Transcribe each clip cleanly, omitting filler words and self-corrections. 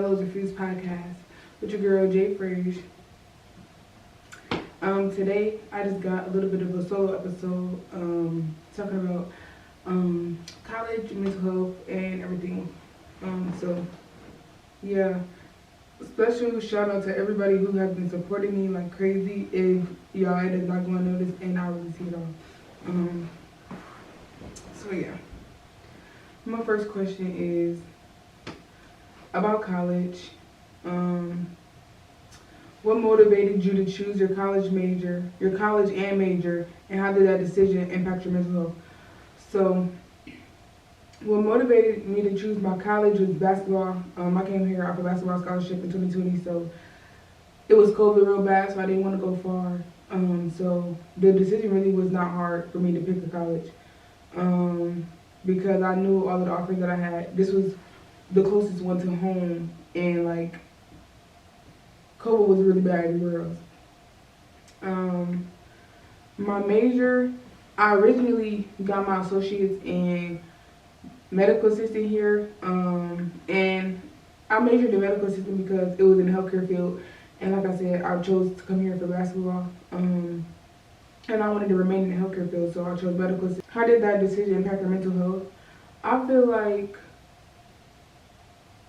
Hello Diffuse Podcast with your girl Jay Frage. Today I just got a little bit of a solo episode talking about college, mental health, and everything. So yeah, special shout out to everybody who has been supporting me like crazy. If y'all is not going to notice, and I really see it all. Um, so yeah, my first question is about college. Um, what motivated you to choose your college and major, and how did that decision impact your mental health? So, what motivated me to choose my college was basketball. I came here off a basketball scholarship in 2020, so it was COVID real bad, so I didn't want to go far. So the decision really was not hard for me to pick a college, because I knew all of the offers that I had. This was the closest one to home, and like COVID was really bad everywhere else. My major, I originally got my associates in medical assistant here, and I majored in medical assistant because it was in the healthcare field, and like I said, I chose to come here for basketball, and I wanted to remain in the healthcare field, so I chose medical assistant. How did that decision impact your mental health? I feel like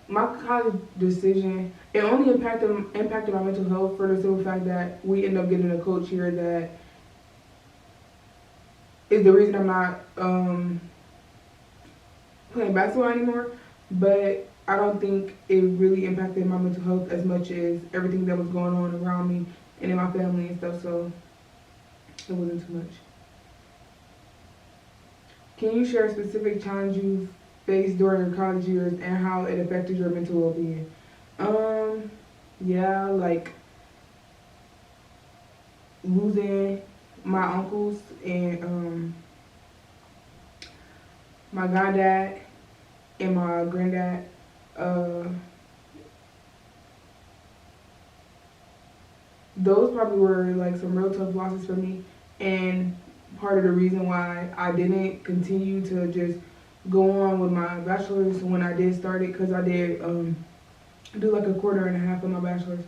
my college decision, it only impacted my mental health for the simple fact that we end up getting a coach here that is the reason I'm not playing basketball anymore. But I don't think it really impacted my mental health as much as everything that was going on around me and in my family and stuff. So it wasn't too much. Can you share a specific challenge you faced during your college years and how it affected your mental well-being? Yeah, like losing my uncles and my goddad and my granddad. Those probably were like some real tough losses for me, and part of the reason why I didn't continue to just go on with my bachelor's when I did start it, because I did do like a quarter and a half of my bachelor's.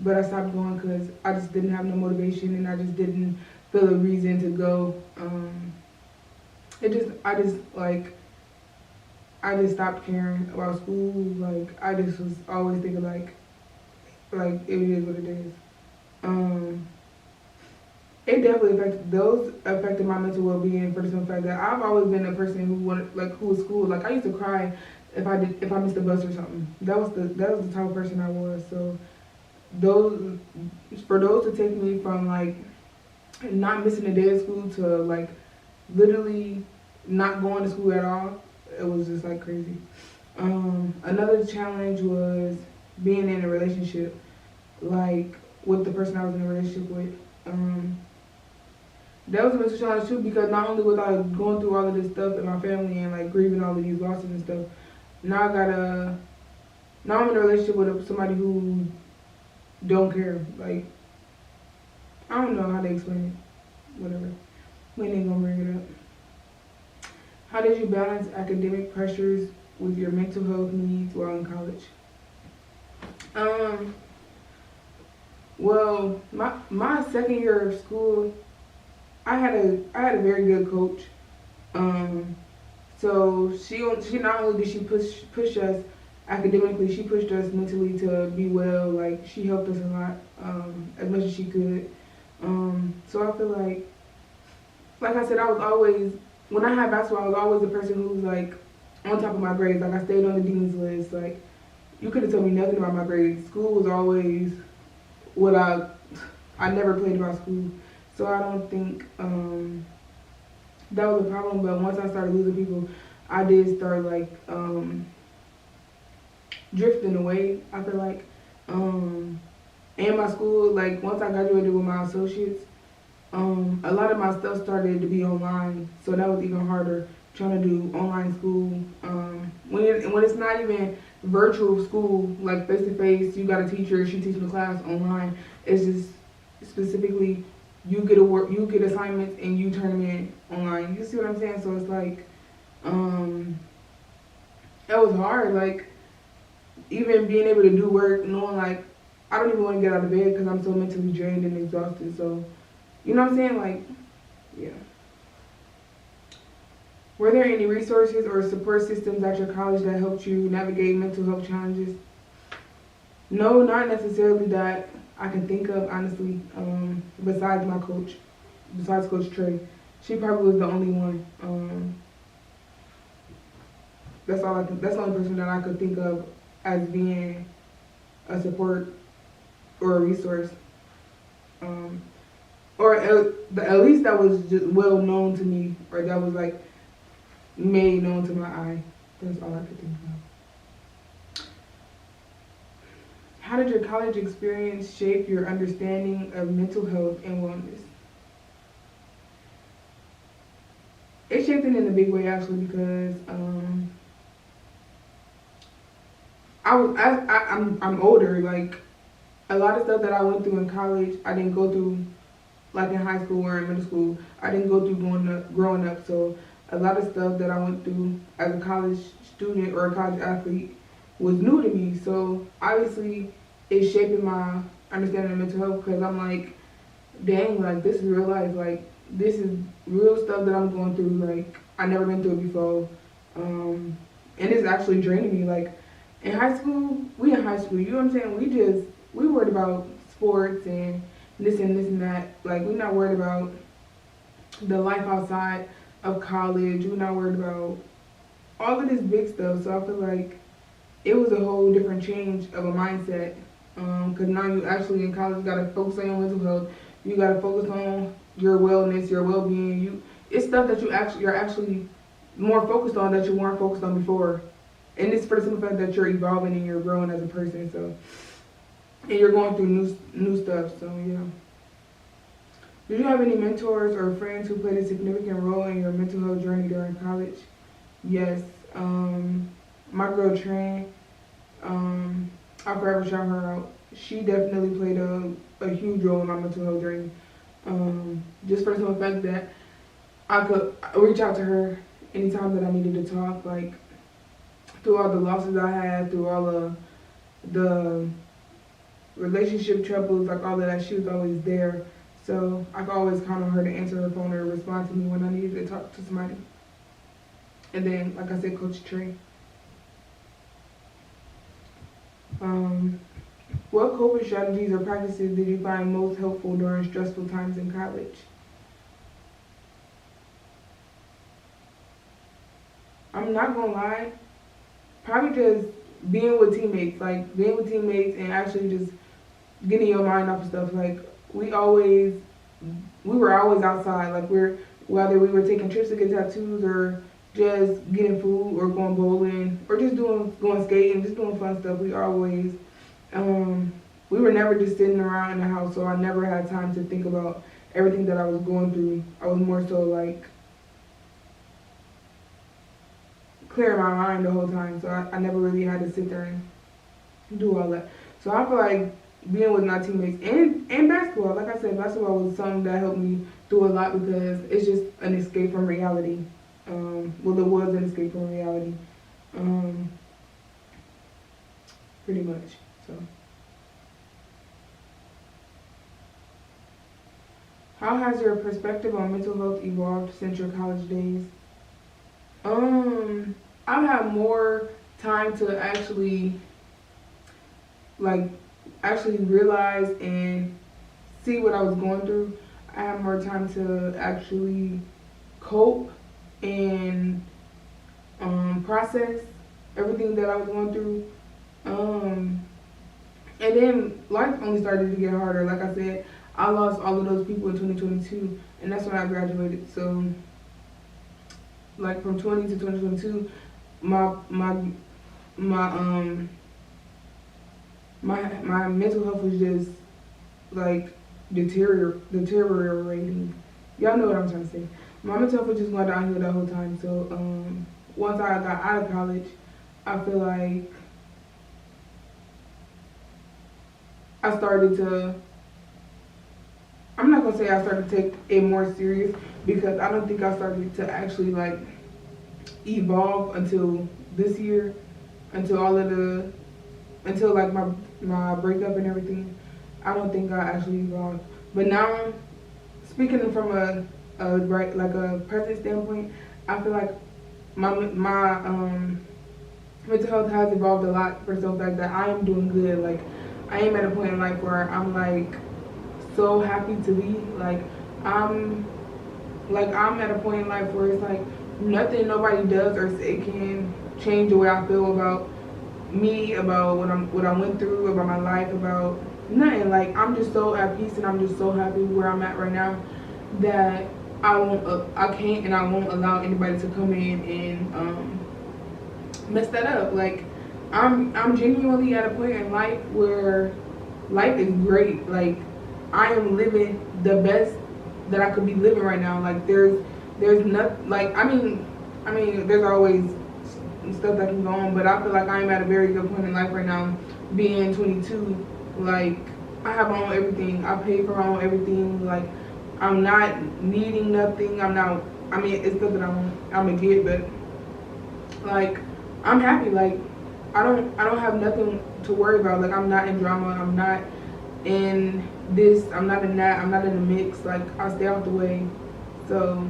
But I stopped going because I just didn't have no motivation, and I just didn't feel a reason to go. I just stopped caring about school. Like, I just was always thinking like it is what it is. It definitely affected my mental well-being for the simple fact that I've always been a person who was cool. Like, I used to cry if I missed the bus or something. That was the type of person I was. So those to take me from like not missing a day of school to like literally not going to school at all, it was just like crazy. Another challenge was being in a relationship, like with the person I was in a relationship with. That was a mental challenge too, because not only was I going through all of this stuff in my family and like grieving all of these losses and stuff, now I'm in a relationship with somebody who don't care. Like, I don't know how to explain it. Whatever. We ain't gonna bring it up. How did you balance academic pressures with your mental health needs while in college? Well, my second year of school, I had a very good coach. So she not only did she push us academically, she pushed us mentally to be well. Like, she helped us a lot, as much as she could. So I feel like I said, I was always, when I had basketball, I was always the person who was like on top of my grades. Like, I stayed on the dean's list. Like, you couldn't tell me nothing about my grades. School was always what I never played about school. So I don't think that was a problem. But once I started losing people, I did start like drifting away, I feel like. And my school, like once I graduated with my associates, a lot of my stuff started to be online, so that was even harder trying to do online school. When it's not even virtual school, like face to face, you got a teacher, she teaching the class online. It's just specifically you get assignments and you turn them in online. You see what I'm saying? So it's like that was hard. Like even being able to do work, knowing like I don't even want to get out of bed because I'm so mentally drained and exhausted. So, you know what I'm saying? Like, yeah. Were there any resources or support systems at your college that helped you navigate mental health challenges? No, not necessarily that I can think of, honestly. Besides my coach, besides Coach Trey, she probably was the only one. That's all I can, that's the only person that I could think of as being a support or a resource. Or at least that was just well known to me, or that was like made known to my eye. That's all I could think of. How did your college experience shape your understanding of mental health and wellness? It shaped it in a big way actually because I'm older. Like a lot of stuff that I went through in college, I didn't go through like in high school or in middle school. I didn't go through growing up. So a lot of stuff that I went through as a college student or a college athlete was new to me. So obviously it's shaping my understanding of mental health because I'm like, dang, like this is real life. Like this is real stuff that I'm going through. Like I never been through it before. And it's actually draining me. Like in high school, you know what I'm saying? We worried about sports and this and that. Like we're not worried about the life outside of college. We're not worried about all of this big stuff. So I feel like it was a whole different change of a mindset. Because now you actually in college got to focus on your mental health. You got to focus on your wellness, your well-being. It's stuff that you're actually more focused on that you weren't focused on before. And it's for the simple fact that you're evolving and you're growing as a person. So, and you're going through new stuff. So yeah. Did you have any mentors or friends who played a significant role in your mental health journey during college? Yes. My girl Tran, I'll forever shout her out. She definitely played a huge role in my mental health journey. Just for the simple fact that I could reach out to her anytime that I needed to talk, like through all the losses I had, through all of the relationship troubles, like all of that, she was always there. So I could always count on her to answer her phone or respond to me when I needed to talk to somebody. And then, like I said, Coach Trey. What coping strategies or practices did you find most helpful during stressful times in college? I'm not gonna lie, probably just being with teammates, and actually just getting your mind off of stuff. Like we were always outside. Like whether we were taking trips to get tattoos or just getting food or going bowling or just going skating, just doing fun stuff. We were never just sitting around in the house, so I never had time to think about everything that I was going through. I was more so like clearing my mind the whole time, so I never really had to sit there and do all that. So I feel like being with my teammates and basketball, like I said, basketball was something that helped me through a lot because it's just an escape from reality. Well, it was an escape from reality, pretty much. So, how has your perspective on mental health evolved since your college days? I've had more time to actually realize and see what I was going through. I had more time to actually cope and process everything that I was going through. And then life only started to get harder. Like I said, I lost all of those people in 2022, and that's when I graduated. So, like from 20 to 2022, my mental health was just like deteriorating. Y'all know what I'm trying to say. My mental health was just going downhill that whole time. So once I got out of college, I feel like I started to, I'm not gonna say I started to take it more serious because I don't think I started to actually like evolve until this year, until all of the until like my breakup and everything, I don't think I actually evolved. But now, speaking from a right like a present standpoint, I feel like my mental health has evolved a lot for stuff like that. I am doing good. Like I am at a point in life where I'm like so happy to be I'm I'm at a point in life where it's like nothing nobody does or say can change the way I feel about me, about what I went through, about my life, about nothing. Like I'm just so at peace and I'm just so happy where I'm at right now that I can't and I won't allow anybody to come in and mess that up. Like I'm genuinely at a point in life where life is great. Like I am living the best that I could be living right now. Like there's nothing like I mean there's always stuff that can go on, but I feel like I'm at a very good point in life right now. Being 22, like I have my own everything. I pay for my own everything. Like I'm not needing nothing. I'm not. I mean, it's stuff that I'm gonna get, but like I'm happy. Like I don't have nothing to worry about. Like I'm not in drama. I'm not in this. I'm not in that. I'm not in the mix. Like I stay out the way. So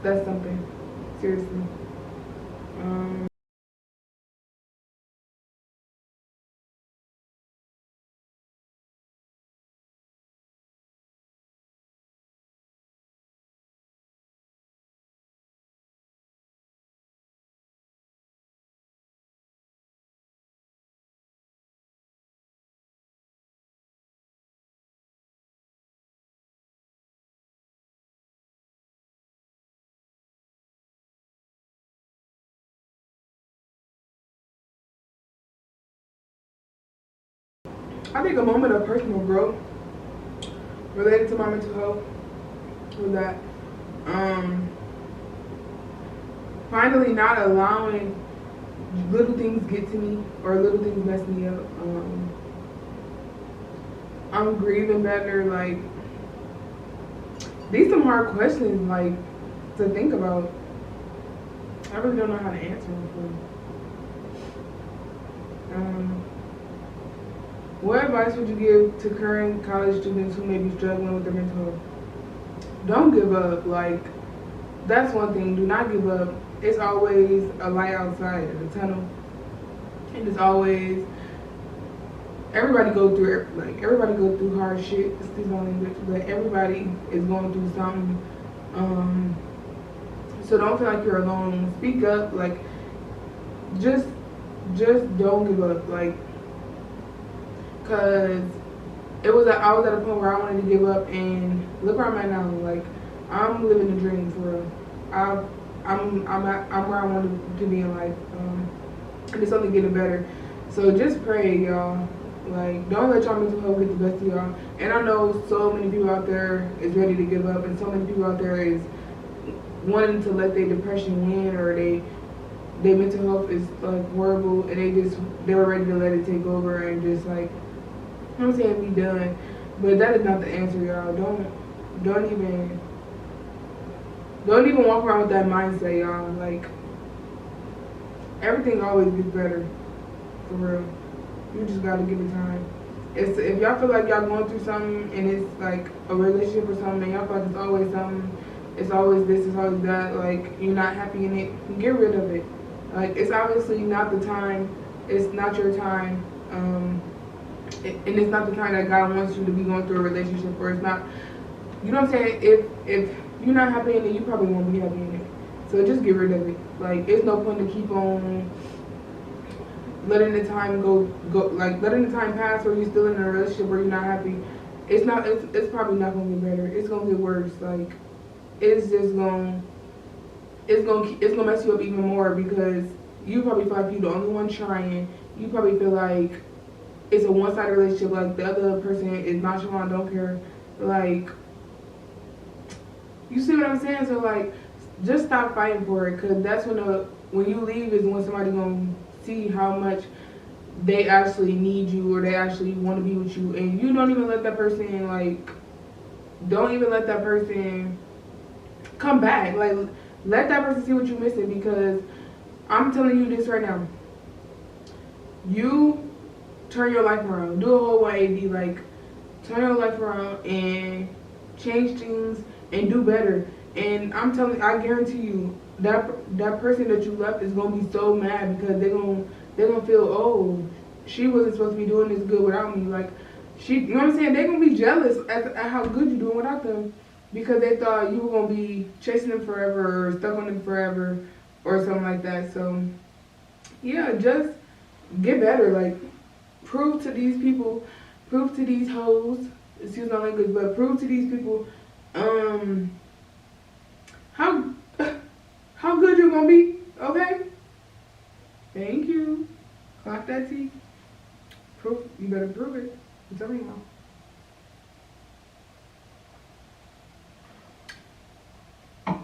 that's something. Seriously. Um, I think a moment of personal growth related to my mental health was that um, finally not allowing little things get to me or little things mess me up. I'm grieving better. Like these some hard questions like to think about. I really don't know how to answer them. What advice would you give to current college students who may be struggling with their mental health? Don't give up. Like that's one thing. Do not give up. It's always a light outside of the tunnel, and it's always everybody go through it. Like everybody go through hard shit. Excuse my language, but everybody is going through something. So don't feel like you're alone. Speak up. Like just don't give up. Like cause I was at a point where I wanted to give up, and look where I'm at now. Like I'm living the dream for real. I'm where I wanted to be in life, and it's only getting better. So just pray, y'all. Like don't let y'all mental health get the best of y'all. And I know so many people out there is ready to give up, and so many people out there is wanting to let their depression win, or their mental health is like horrible, and they were ready to let it take over and just like I'm saying be done. But that is not the answer, y'all. Don't even walk around with that mindset, y'all. Like everything always gets better, for real. You just gotta give it time. If y'all feel like y'all going through something and it's like a relationship or something, and y'all feel like it's always something, it's always this, it's always that, like you're not happy in it, get rid of it. Like it's obviously not the time. It's not your time. And it's not the time that God wants you to be going through a relationship, or it's not. You know what I'm saying? If you're not happy in it, you probably won't be happy in it. So just get rid of it. Like it's no point to keep on letting the time go like letting the time pass where you're still in a relationship where you're not happy. It's probably not gonna get better. It's gonna get worse. Like it's just gonna it's gonna mess you up even more, because you probably feel like you're the only one trying. You probably feel like it's a one-sided relationship, like the other person is nonchalant, don't care. Like, you see what I'm saying? So like, just stop fighting for it, cause that's when you leave is when somebody gonna see how much they actually need you, or they actually want to be with you, and you don't even let that person don't even let that person come back. Like, let that person see what you're missing, because I'm telling you this right now. You turn your life around. Do a whole 180, like turn your life around and change things and do better. And I guarantee you, that person that you left is gonna be so mad because they're gonna feel, oh, she wasn't supposed to be doing this good without me. Like you know what I'm saying? They're gonna be jealous at how good you're doing without them because they thought you were gonna be chasing them forever or stuck on them forever or something like that. So yeah, just get better. Like prove to these people, prove to these hoes, excuse my language, but prove to these people how how good you're gonna be. Okay? Thank you. Clock that T. Proof. You better prove it. I'm telling you now.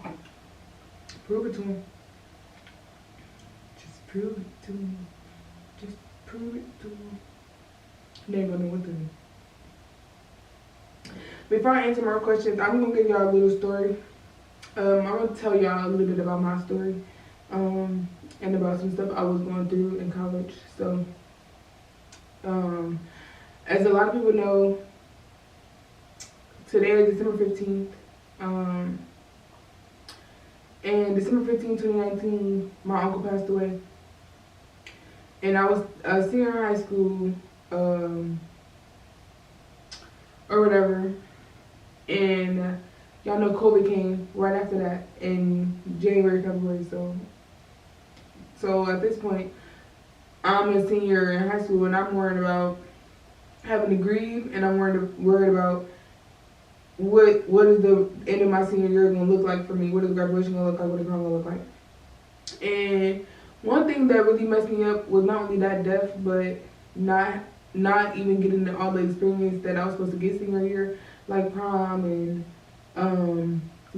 Prove it to him. Just prove it to him. Just prove it to him. They ain't gonna know what to do. Before I answer more questions, I'm gonna give y'all a little story. I'm gonna tell y'all a little bit about my story, and about some stuff I was going through in college. So, as a lot of people know, today is December 15th, and December 15th, 2019, my uncle passed away. And I was a senior in high school, or whatever, and y'all know COVID came right after that in January, February. So at this point, I'm a senior in high school, and I'm worried about having to grieve, and I'm worried about what is the end of my senior year gonna look like for me? What is graduation gonna look like? What is prom gonna look like? And one thing that really messed me up was not only that death, but not even getting all the experience that I was supposed to get senior year, like prom and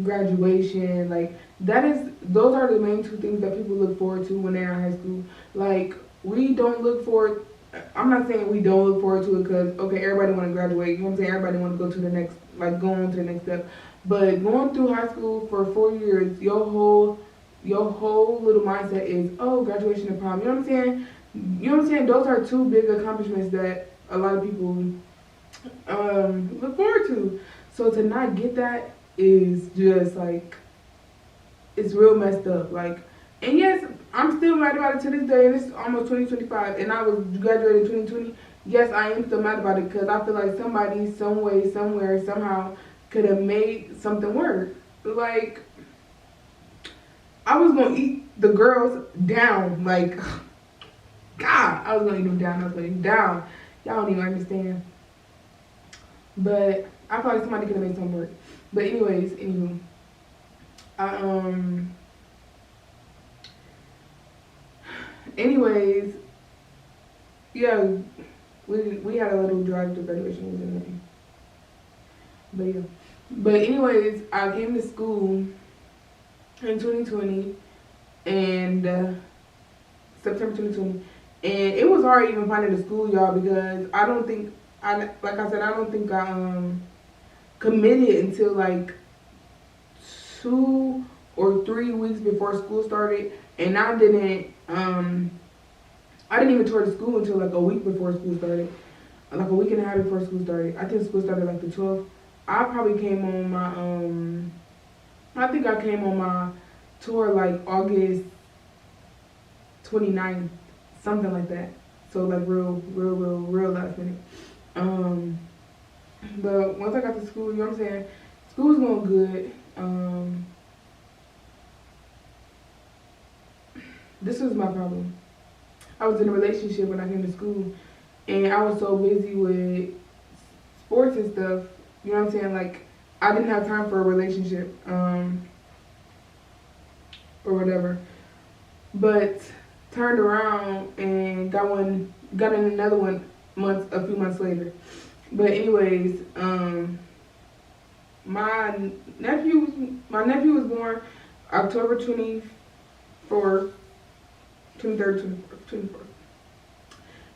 graduation. Like those are the main two things that people look forward to when they're in high school. Like we don't look forward. I'm not saying we don't look forward to it because okay, everybody want to graduate. You know what I'm saying? Everybody want to go to the next, like go on to the next step. But going through high school for 4 years, your whole little mindset is, oh, graduation and prom. You know what I'm saying? You know what I'm saying? Those are two big accomplishments that a lot of people look forward to. So to not get that is just like, it's real messed up. Like, and yes, I'm still mad about it to this day, and it's almost 2025, and I was graduated in 2020. Yes, I am still mad about it because I feel like somebody, some way, somewhere, somehow could have made something work. Like, I was gonna eat the girls down. Like, God, I was gonna eat them down. I was gonna eat them down. Y'all don't even understand. But I feel like somebody could have made something work. But anywho, yeah, we had a little drive to graduation. Was in But yeah. But anyways, I came to school in 2020 and September 2020, and it was hard even finding a school, y'all, because I don't think I committed until like 2 or 3 weeks before school started, and I didn't even tour the school until like a week before school started, like a week and a half before school started. I think school started like the 12th. I probably came on my I think I came on my tour like August 29th, something like that. So like real last minute. But once I got to school, you know what I'm saying? School was going good. This was my problem. I was in a relationship when I came to school, and I was so busy with sports and stuff. You know what I'm saying? Like, I didn't have time for a relationship, or whatever. But turned around and got in another one a few months later. But anyways, my nephew was born October 24th, 23rd, 24th.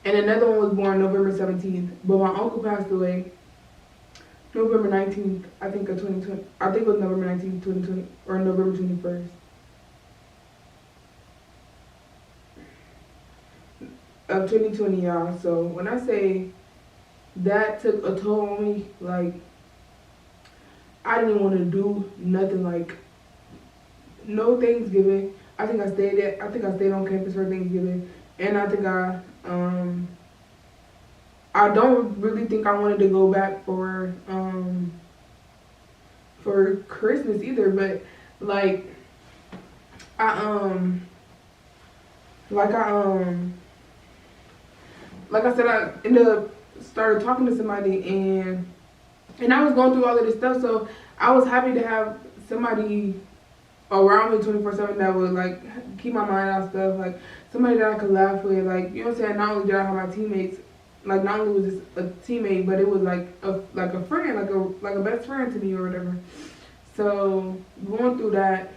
And another one was born November 17th. But my uncle passed away November 19th, I think of 2020. I think it was November 19th, 2020, or November 21st. of 2020, y'all. So when I say that took a toll on me, like I didn't want to do nothing. Like no Thanksgiving. I think I stayed on campus for Thanksgiving, and I don't really think I wanted to go back for Christmas either. But like I like I like I said, I ended up started talking to somebody, and I was going through all of this stuff. So I was happy to have somebody around me 24/7 that would like keep my mind out of stuff, like somebody that I could laugh with, like you know what I'm saying. Not only did I have my teammates, like not only was this a teammate, but it was like a friend, like a best friend to me or whatever. So going through that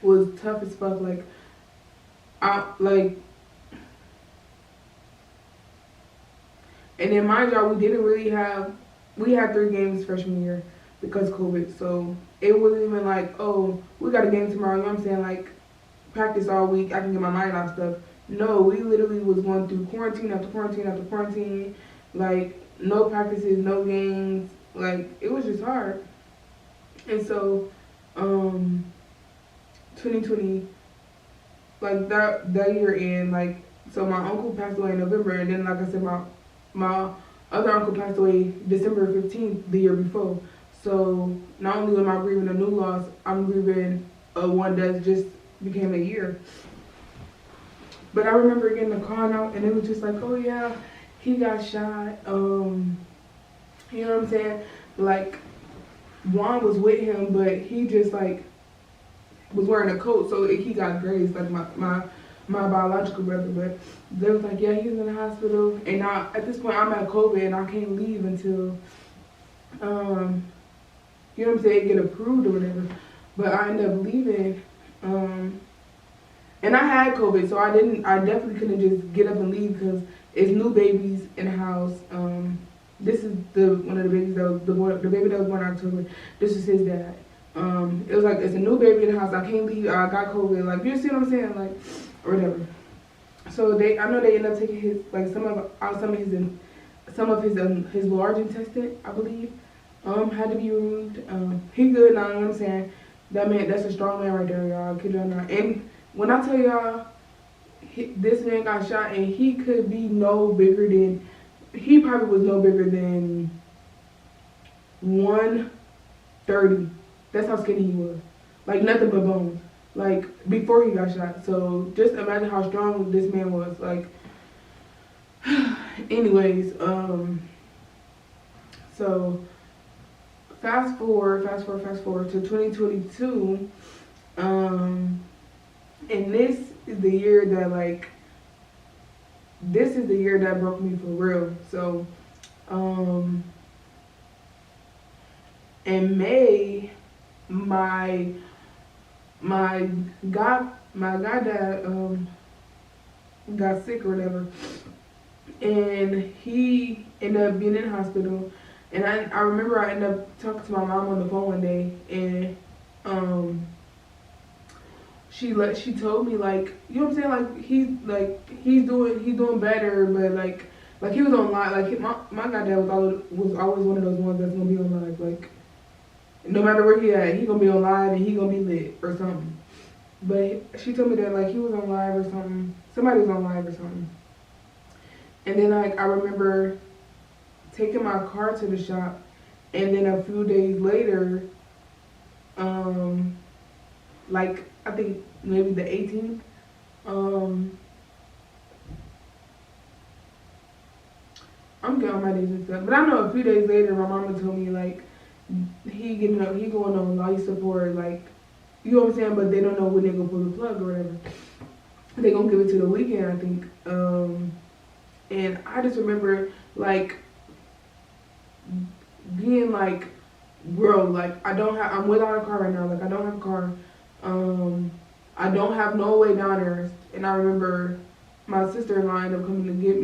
was tough as fuck. Like I like, and then mind y'all, we had 3 games freshman year because of COVID. So it wasn't even like, oh, we got a game tomorrow. You know what I'm saying? Like practice all week. I can get my mind off stuff. No, we literally was going through quarantine after quarantine after quarantine. Like no practices, no games. Like it was just hard. And so, 2020, like that year end, like so my uncle passed away in November, and then like I said, my other uncle passed away December 15th the year before. So not only am I grieving a new loss, I'm grieving one that just became a year. But I remember getting the call out, and it was just like, oh yeah, he got shot. You know what I'm saying? Like Juan was with him, but he just like was wearing a coat, so he got grazed, like my biological brother. But they was like, yeah, he's in the hospital, and now at this point I'm at COVID, and I can't leave until you know what I'm saying, get approved or whatever. But I ended up leaving, and I had COVID, so I definitely couldn't just get up and leave because it's new babies in the house. This is the one of the babies that was the baby that was born in October. This is his dad. It was like it's a new baby in the house. I can't leave. I got COVID. Like you see what I'm saying, like or whatever. So I know they ended up taking his like some of his large intestine, I believe, had to be removed. He good now. You know what I'm saying? That man, that's a strong man right there, y'all. Kid you not. And when I tell y'all, this man got shot, and he could be no bigger than. He probably was no bigger than 130. That's how skinny he was. Like nothing but bones. Like before he got shot. So just imagine how strong this man was. Like anyways, so fast forward to 2022. And this is the year that like this is the year that broke me for real. So in May, my goddad got sick or whatever, and he ended up being in the hospital. And I remember I ended up talking to my mom on the phone one day, and she told me like, you know what I'm saying, like he's doing better, but like he was on live. Like my goddad was always one of those ones that's gonna be on live. Like no matter where he at, he gonna be on live and he gonna be lit or something. But she told me that like he was on live or something. Somebody was on live or something. And then like I remember taking my car to the shop, and then a few days later, like I think maybe the 18th, I'm getting all my days mixed up, but I know a few days later my mama told me like he going on life support, like you know what I'm saying, but they don't know when they gonna pull the plug or whatever. They gonna give it to the weekend, I think. And I just remember like being like, bro, like I'm without a car right now. Like I don't have a car. I don't have no way down there. And I remember my sister-in-law ended up coming to get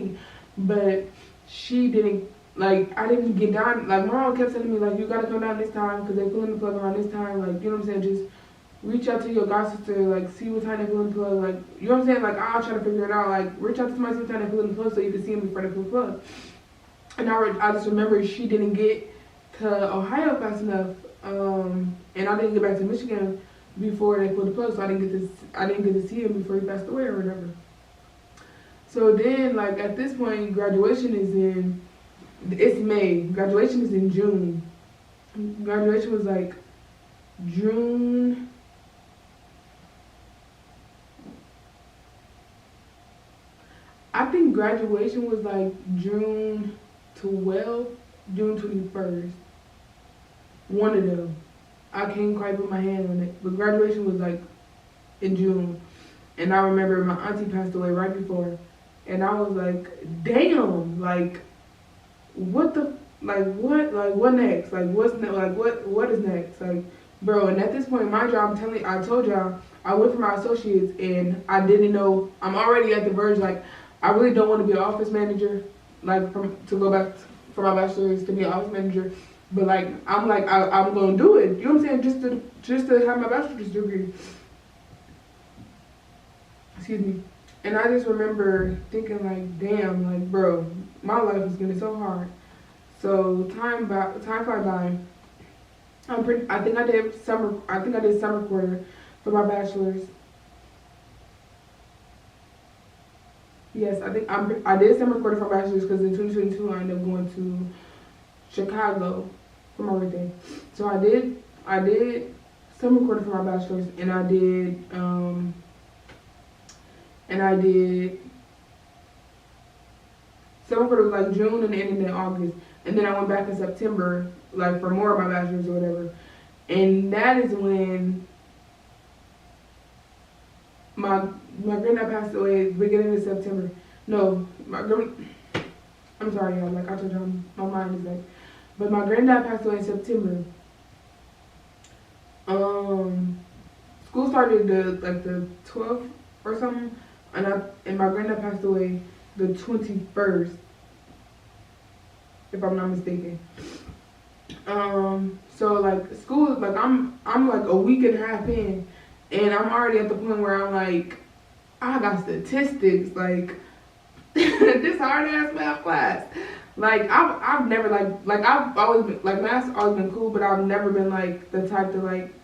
me. But she didn't. Like I didn't get down. Like my mom kept telling me like you gotta come down this time because they pulling the plug around this time. Like you know what I'm saying, just reach out to your god sister, like see what time they pull in the plug, like you know what I'm saying? Like I'll try to figure it out. Like reach out to somebody, see what time they pull in the plug, so you can see them before they pull the plug. And I just remember she didn't get to Ohio fast enough, and I didn't get back to Michigan before they pulled the plug, so I didn't get to see him before he passed away or whatever. So then, like at this point, it's May. Graduation is in June. Graduation was like June. I think graduation was like June 12th, June 21st. One of them. I can't quite put my hand on it. But graduation was like in June. And I remember my auntie passed away right before. And I was like, damn, like, what next? Like, what is next? Like, bro, and at this point in my job, I told y'all, I went for my associates and I didn't know, I'm already at the verge, like, I really don't want to be an office manager, like, to go back for my bachelor's to be an office manager. But like, I'm gonna do it. You know what I'm saying? Just to have my bachelor's degree. Excuse me. And I just remember thinking like, damn, like bro, my life is getting so hard. So time fly by. I think I did summer quarter for my bachelor's. Yes, I did summer quarter for my bachelor's because in 2022 I ended up going to Chicago for my birthday. So I did summer quarter for my bachelor's, and I did summer quarter was like June and ended in August, and then I went back in September like for more of my bachelor's or whatever. And that is when my granddad passed away beginning of September. No, I'm sorry y'all, like I told y'all, my mind is like, but my granddad passed away in September. School started the 12th or something, and my granddad passed away the 21st, if I'm not mistaken. So like school, like I'm like a week and a half in, and I'm already at the point where I'm like, I got statistics, like this hard ass math class. Like I've never like I've always been like math's always been cool, but I've never been like the type to like,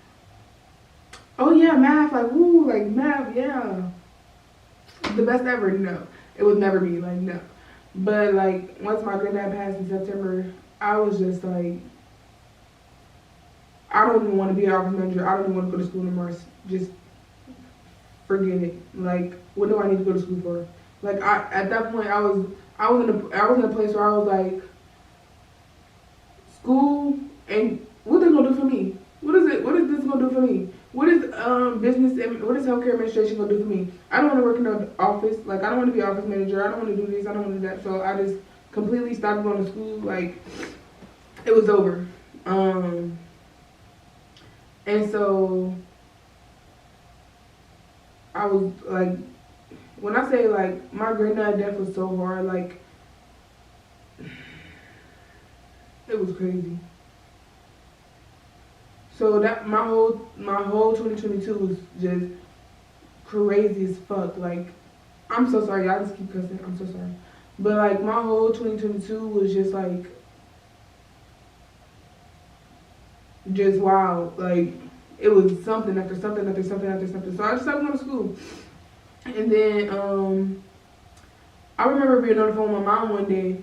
oh yeah, math, like woo, like math, yeah, the best ever. No, it would never be like no. But like once my granddad passed in September, I was just like, I don't even want to be an office manager. I don't even want to go to school anymore. Just forget it. Like, what do I need to go to school for? Like, at that point, I was in a place where I was like, school, and what they gonna do for me? What is this gonna do for me? What is healthcare administration gonna do for me? I don't want to work in an office. Like, I don't want to be an office manager. I don't want to do this. I don't want to do that. So I just completely stopped going to school. Like, it was over. And so I was like, when I say like my granddad death was so hard, like it was crazy. So that my whole 2022 was just crazy as fuck. Like, I'm so sorry, I just keep cussing. I'm so sorry, but like my whole 2022 was just like, just wow. Like, it was something after something after something after something. So I just started going to school, and then I remember being on the phone with my mom one day,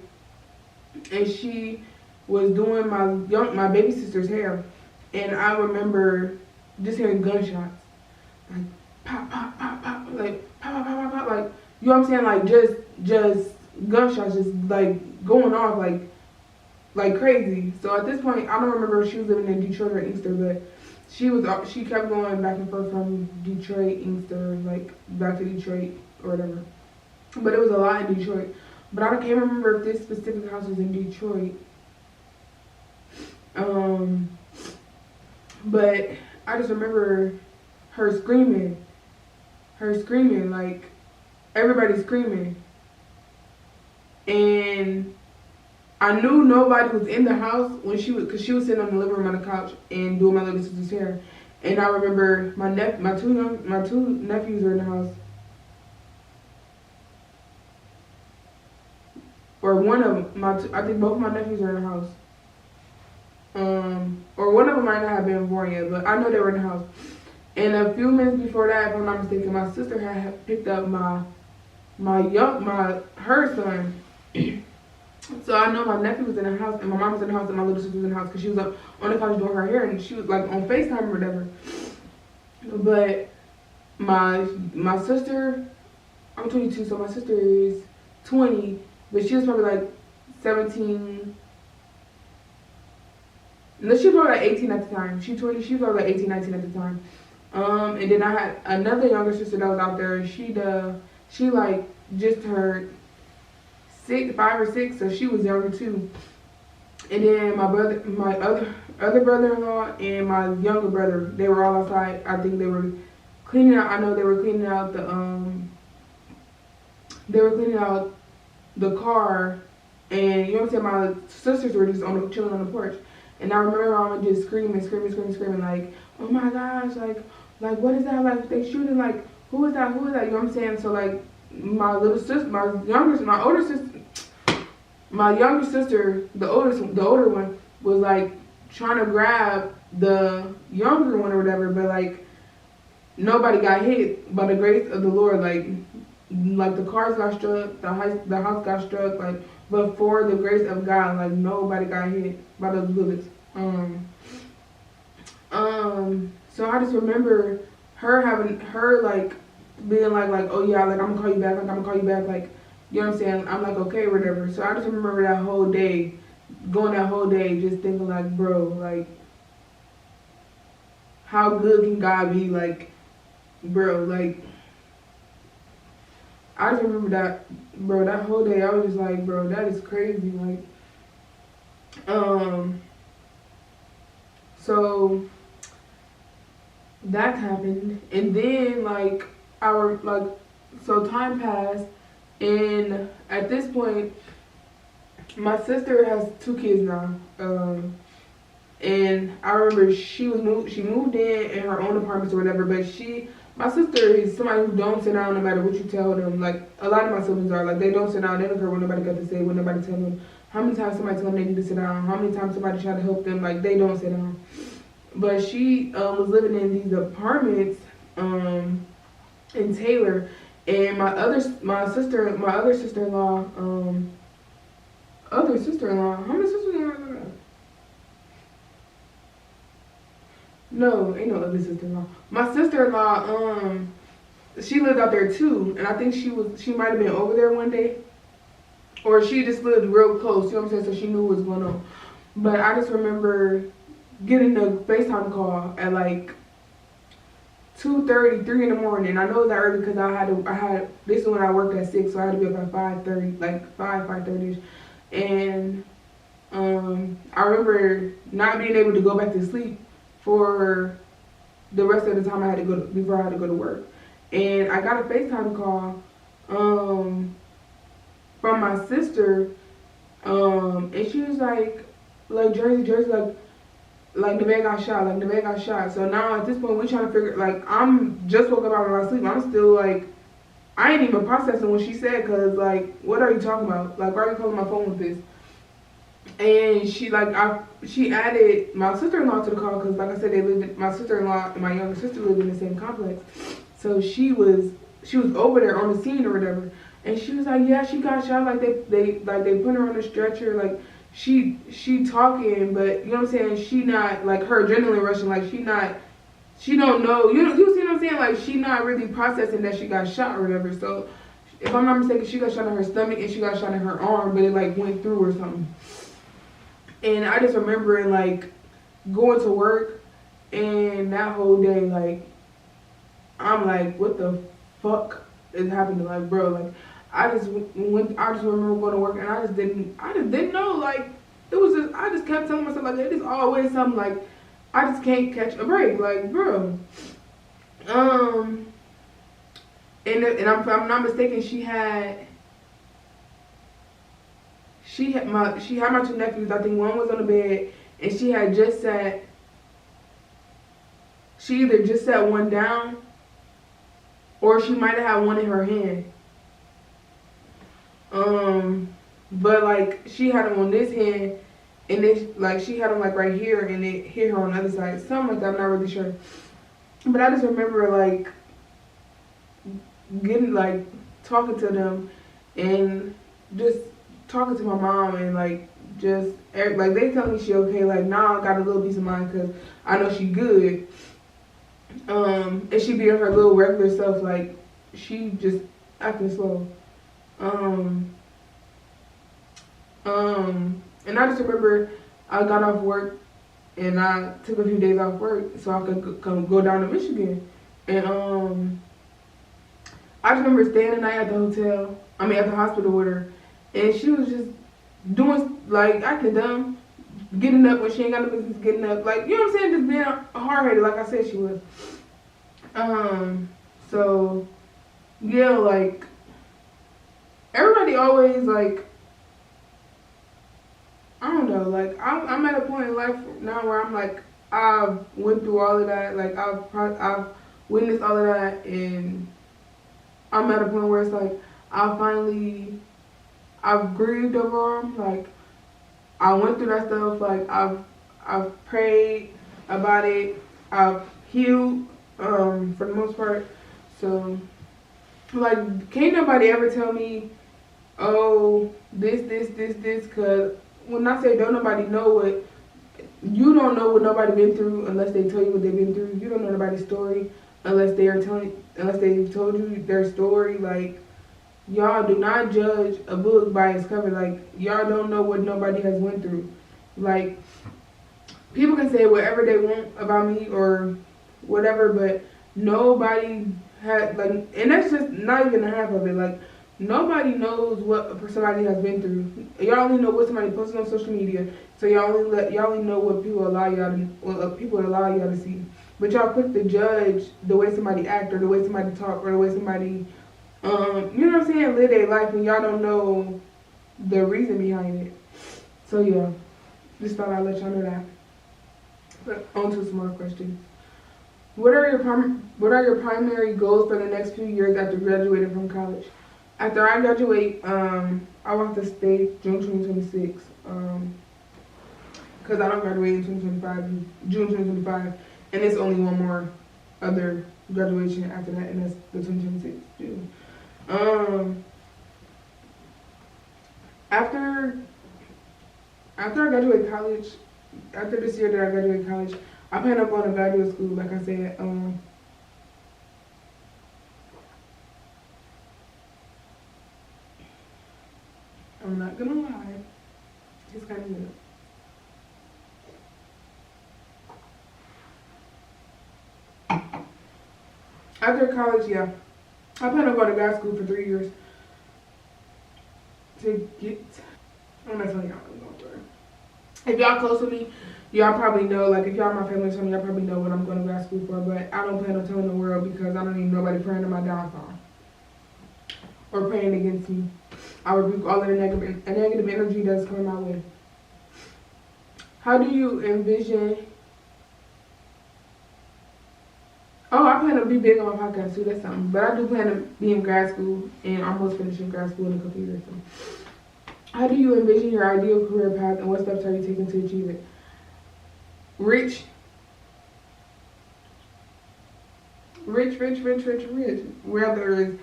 and she was doing my baby sister's hair. And I remember just hearing gunshots, like pop, pop, pop, pop, like pop, pop, pop, pop, pop, like, you know what I'm saying, like just gunshots, just like going off like crazy. So at this point, I don't remember if she was living in Detroit or Inkster, but she kept going back and forth from Detroit, Inkster, like back to Detroit or whatever. But it was a lot in Detroit. But I can't remember if this specific house was in Detroit. But I just remember her screaming, like everybody screaming. And I knew nobody was in the house when because she was sitting on the living room on the couch and doing my little sister's hair. And I remember my two nephews were in the house, or one of I think both of my nephews were in the house. Or one of them might not have been born yet, but I know they were in the house. And a few minutes before that, if I'm not mistaken, my sister had picked up her son. So I know my nephew was in the house, and my mom was in the house, and my little sister was in the house because she was up on the couch doing her hair, and she was like on FaceTime or whatever. But my sister, I'm 22, so my sister is 20, but she was probably like 17. No, she was probably like 18 at the time. She 20, she was probably like 18, 19 at the time. And then I had another younger sister that was out there. She like just turned 5 or 6, so she was younger too. And then my other brother-in-law, and my younger brother, they were all outside. I think they were cleaning out. I know they were cleaning out the car, and you know what I'm saying. My sisters were just chilling on the porch, and I remember my mama just screaming, like, oh my gosh, like what is that? Like they shooting, like who is that? You know what I'm saying? So like my older sister, the older one was like trying to grab the younger one or whatever, but like nobody got hit by the grace of the Lord. Like the cars got struck, the house got struck, like, but for the grace of God, like nobody got hit by those bullets. So I just remember her like being like, oh yeah, like I'm gonna call you back, like, you know what I'm saying? I'm like, okay, whatever. So I just remember that whole day, just thinking like, bro, like, how good can God be? Like, bro, like, I just remember that, bro, that whole day, I was just like, bro, that is crazy, like, so that happened, and then, like, so time passed, and at this point, my sister has 2 kids now, and I remember she moved in her own apartments or whatever, but my sister is somebody who don't sit down no matter what you tell them. Like, a lot of my siblings are, like, they don't sit down, they don't care what nobody got to say, what nobody tell them, how many times somebody tell them they need to sit down, how many times somebody try to help them, like, they don't sit down. But she was living in these apartments in Taylor, and my other sister-in-law, how many sisters-in-law? No, ain't no other sister-in-law. My sister-in-law, she lived out there too, and I think she might have been over there one day, or she just lived real close. You know what I'm saying? So she knew what was going on. But I just remember getting the FaceTime call at like 2:30, 3 in the morning. I know it was that early because this is when I worked at 6, so I had to be up at 5:30, like 5:30ish. And I remember not being able to go back to sleep for the rest of the time before I had to go to work. And I got a FaceTime call from my sister, and she was like Jersey, like the man got shot. So now at this point we trying to figure, like, I'm just woke up out of my sleep. I'm still like, I ain't even processing what she said, cause like, what are you talking about? Like, why are you calling my phone with this? And she added my sister-in-law to the call, because like I said, my sister-in-law and my younger sister lived in the same complex. So she was over there on the scene or whatever, and she was like, yeah, she got shot, like they put her on a stretcher, like she talking, but you know what I'm saying, she not, like, her adrenaline rushing, like she don't know, you see what I'm saying, like she not really processing that she got shot or whatever. So if I'm not mistaken, she got shot in her stomach and she got shot in her arm, but it like went through or something. And I just remember like going to work, and that whole day, like, I'm like, what the fuck is happening? Like, bro, like, I just remember going to work, and I just didn't know, like, I just kept telling myself, like, it is always something, like, I just can't catch a break, like, bro. And if I'm not mistaken, she had my 2 nephews. I think one was on the bed, and she she either just set one down or she might have had one in her hand. But like she had them on this hand, and then like she had them like right here, and it hit her on the other side. Something like that. I'm not really sure. But I just remember like getting like talking to them and just talking to my mom and like just like they tell me she okay. Like now I got a little peace of mind because I know she good. And she be her little regular self. Like she just acting slow. And I just remember I got off work and I took a few days off work so I could go down to Michigan. And I just remember staying the night at the hospital with her, and she was just doing like acting dumb, getting up when she ain't got no business getting up. Like, you know what I'm saying? Just being hard-headed like I said she was. So yeah, like everybody always like, I don't know, like I'm at a point in life now where I'm like, I've went through all of that, like I've witnessed all of that, and I'm at a point where it's like I've grieved over them. Like I went through that stuff. Like I've prayed about it. I've healed for the most part. So like, can't nobody ever tell me, oh, this, cause when I say don't nobody know what, you don't know what nobody been through unless they tell you what they've been through. You don't know nobody's story unless they've told you their story. Like, y'all do not judge a book by its cover. Like, y'all don't know what nobody has went through. Like, people can say whatever they want about me or whatever, but nobody had, like, and that's just not even the half of it. Like, nobody knows what somebody has been through. Y'all only know what somebody posted on social media, so y'all only know what people allow y'all to see. But y'all quick to judge the way somebody act or the way somebody talk or the way somebody, you know what I'm saying, live their life, and y'all don't know the reason behind it. So yeah, just thought I'd let y'all know that. But on to some more questions. What are your primary goals for the next few years after graduating from college? After I graduate, I want to stay June 2026. Because I don't graduate in June 2025, and there's only one more other graduation after that, and that's the 2026 June. After I graduate college, after this year that I graduate college, I plan on going to graduate school. Like I said, I'm not gonna lie, it's kind of good. After college, yeah, I plan on going to grad school for 3 years to get. I'm not telling y'all what I'm going for. If y'all close to me, y'all probably know. Like if y'all my family or something, y'all probably know what I'm going to grad school for. But I don't plan on telling the world because I don't need nobody praying on my downfall or praying against me. I rebuke all of the negative energy that's coming my way. How do you envision? Oh, I plan to be big on my podcast too. That's something. But I do plan to be in grad school and almost finishing grad school in a couple years. So. How do you envision your ideal career path and what steps are you taking to achieve it? Rich. Whether it's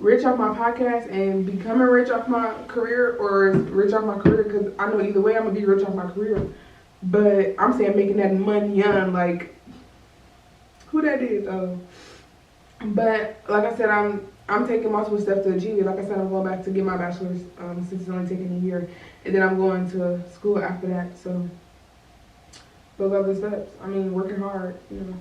rich off my podcast and becoming rich off my career or rich off my career, because I know either way I'm going to be rich off my career. But I'm saying making that money young, like, who that is? But like I said, I'm taking multiple steps to achieve it. Like I said, I'm going back to get my bachelor's since it's only taking a year, and then I'm going to school after that. So those are the steps. I mean, working hard, you know.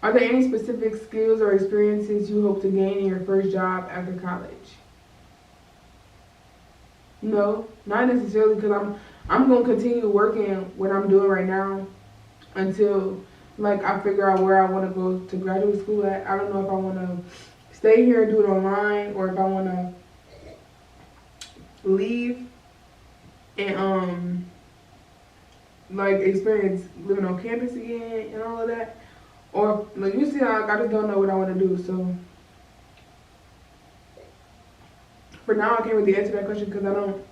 Are there any specific skills or experiences you hope to gain in your first job after college? No, not necessarily, because I'm going to continue working what I'm doing right now until like I figure out where I want to go to graduate school at. I don't know if I want to stay here and do it online or if I want to leave and like experience living on campus again and all of that. Or like you see, like I just don't know what I want to do. So for now, I can't really answer that question because I don't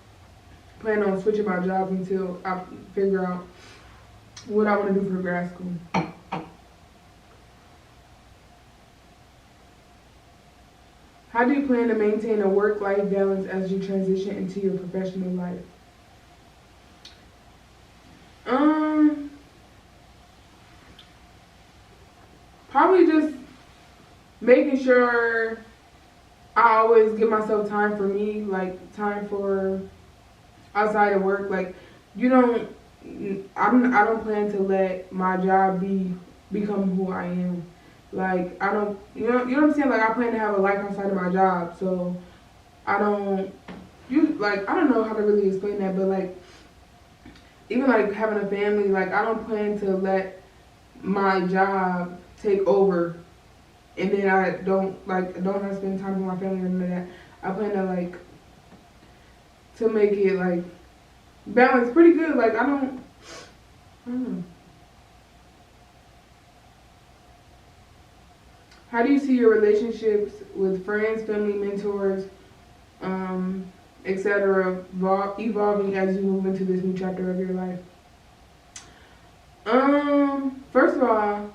plan on switching my jobs until I figure out what I want to do for grad school. How do you plan to maintain a work-life balance as you transition into your professional life? Um, Probably just making sure I always give myself time for me, like time for outside of work. Like you don't, I don't plan to let my job become who I am. Like I don't, you know what I'm saying. Like I plan to have a life outside of my job, so I don't, I don't know how to really explain that, but like even like having a family, like I don't plan to let my job take over, and then I don't have to spend time with my family or none of that. I plan to to make it like balance pretty good. Like I don't know. How do you see your relationships with friends, family, mentors, etc. evolving as you move into this new chapter of your life? First of all,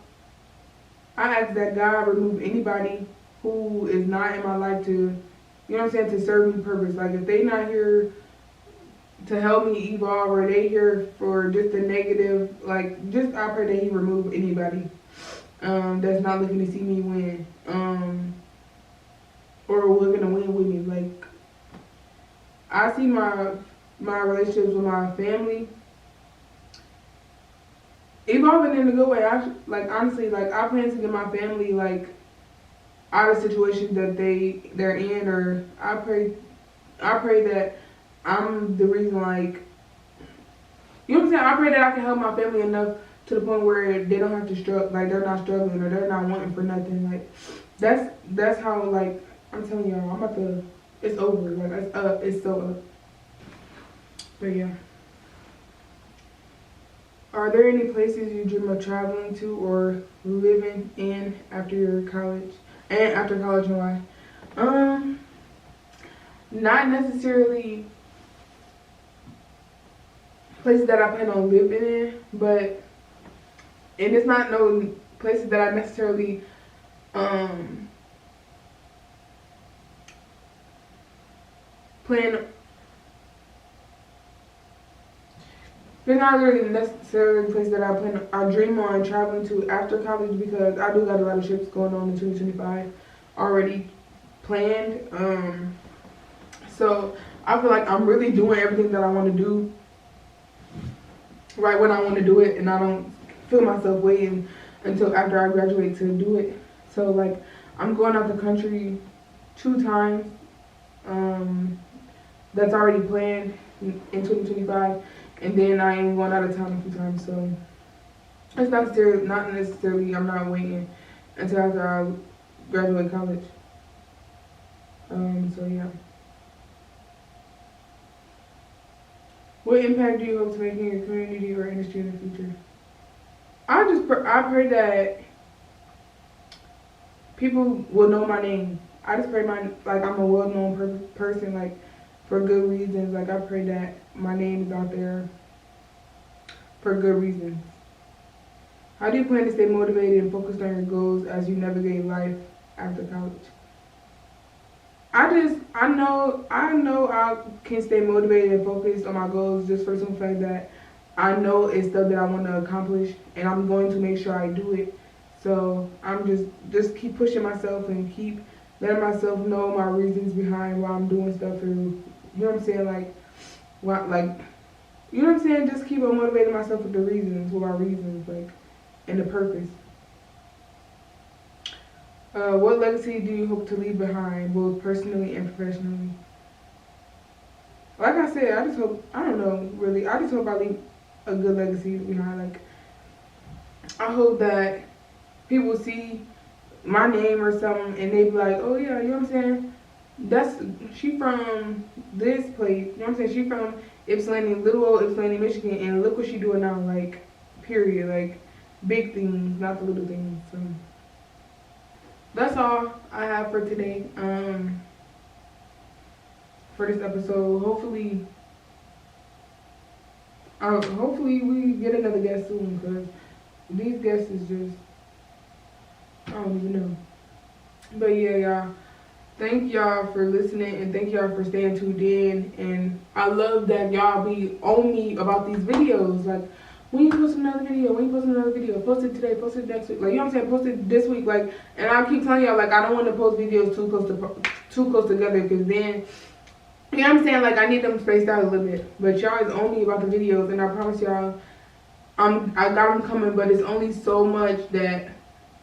I ask that God remove anybody who is not in my life to, you know what I'm saying, to serve me purpose. Like if they not here to help me evolve or they here for just a negative, like just I pray that He remove anybody that's not looking to see me win, or looking to win with me. Like I see my relationships with my family evolving in a good way. Honestly, like I plan to get my family like out of situations that they're in, or I pray that I'm the reason, like, you know what I'm saying? I pray that I can help my family enough to the point where they don't have to struggle, like they're not struggling or they're not wanting for nothing. Like that's how, like, I'm telling y'all, I'm about to, it's over. Like it's up, it's so up. But yeah. Are there any places you dream of traveling to or living in after your college and after college, and why? Not necessarily places that I plan on living in, but and it's not no places that I necessarily plan. They're not really necessarily places that I dream on traveling to after college, because I do got a lot of trips going on in 2025 already planned. So I feel like I'm really doing everything that I want to do right when I want to do it, and I don't feel myself waiting until after I graduate to do it. So like I'm going out the country 2 times. That's already planned in 2025, and then I am going out of town a few times. So it's not necessarily I'm not waiting until after I graduate college. So yeah. What impact do you hope to make in your community or industry in the future? I pray that people will know my name. I just pray I'm a well-known person, like for good reasons. Like I pray that my name is out there for good reasons. How do you plan to stay motivated and focused on your goals as you navigate life after college? I know I can stay motivated and focused on my goals just for some fact that I know it's stuff that I want to accomplish, and I'm going to make sure I do it. So I'm just keep pushing myself and keep letting myself know my reasons behind why I'm doing stuff, and you know what I'm saying, you know what I'm saying, just keep on motivating myself with my reasons, like, and the purpose. What legacy do you hope to leave behind, both personally and professionally? Like I said, I don't know, really. I just hope I leave a good legacy behind. Like, I hope that people see my name or something and they be like, oh yeah, you know what I'm saying? She from this place, you know what I'm saying? She from Ypsilanti, little old Ypsilanti, Michigan, and look what she doing now, like, period, like, big things, not the little things, so. That's all I have for today, for this episode. Hopefully we get another guest soon, because these guests is just, I don't even know. But yeah, y'all. Thank y'all for listening, and thank y'all for staying tuned in. And I love that y'all be on me about these videos. Like, when you post another video, post it today, post it next week. Like, you know what I'm saying? Post it this week. Like, and I keep telling y'all, like, I don't want to post videos too close together, because then, you know what I'm saying? Like, I need them spaced out a little bit. But y'all is on me about the videos, and I promise y'all, I got them coming. But it's only so much that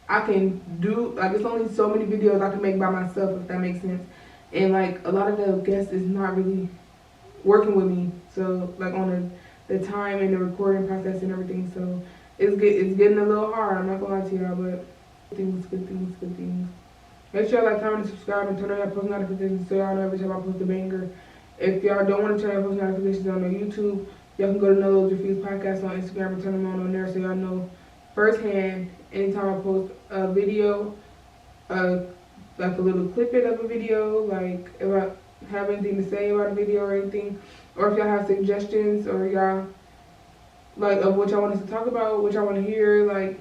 I can do. Like, it's only so many videos I can make by myself, if that makes sense. And like, a lot of the guests is not really working with me, so like on the time and the recording process and everything. So it's getting a little hard. I'm not gonna lie to y'all, but good things. Make sure y'all like, comment, and subscribe, and turn on your post notifications so y'all know every time I post a banger. If y'all don't want to turn on post notifications on the YouTube, y'all can go to No Loads Refused Podcast on Instagram and turn them on there, so y'all know firsthand anytime I post a video, like a little clippet of a video, like if I have anything to say about a video or anything, or if y'all have suggestions, or y'all like of what y'all want us to talk about, what y'all want to hear, like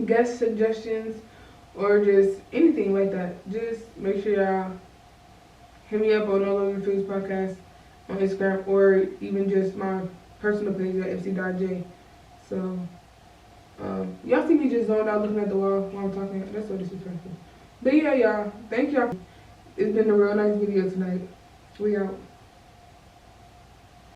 guest suggestions, or just anything like that. Just make sure y'all hit me up on No Longer Refused Podcast on Instagram, or even just my personal page at fc.j. So y'all see me just zoned out looking at the wall while I'm talking. That's so disrespectful. But yeah, y'all. Thank y'all. It's been a real nice video tonight. We out.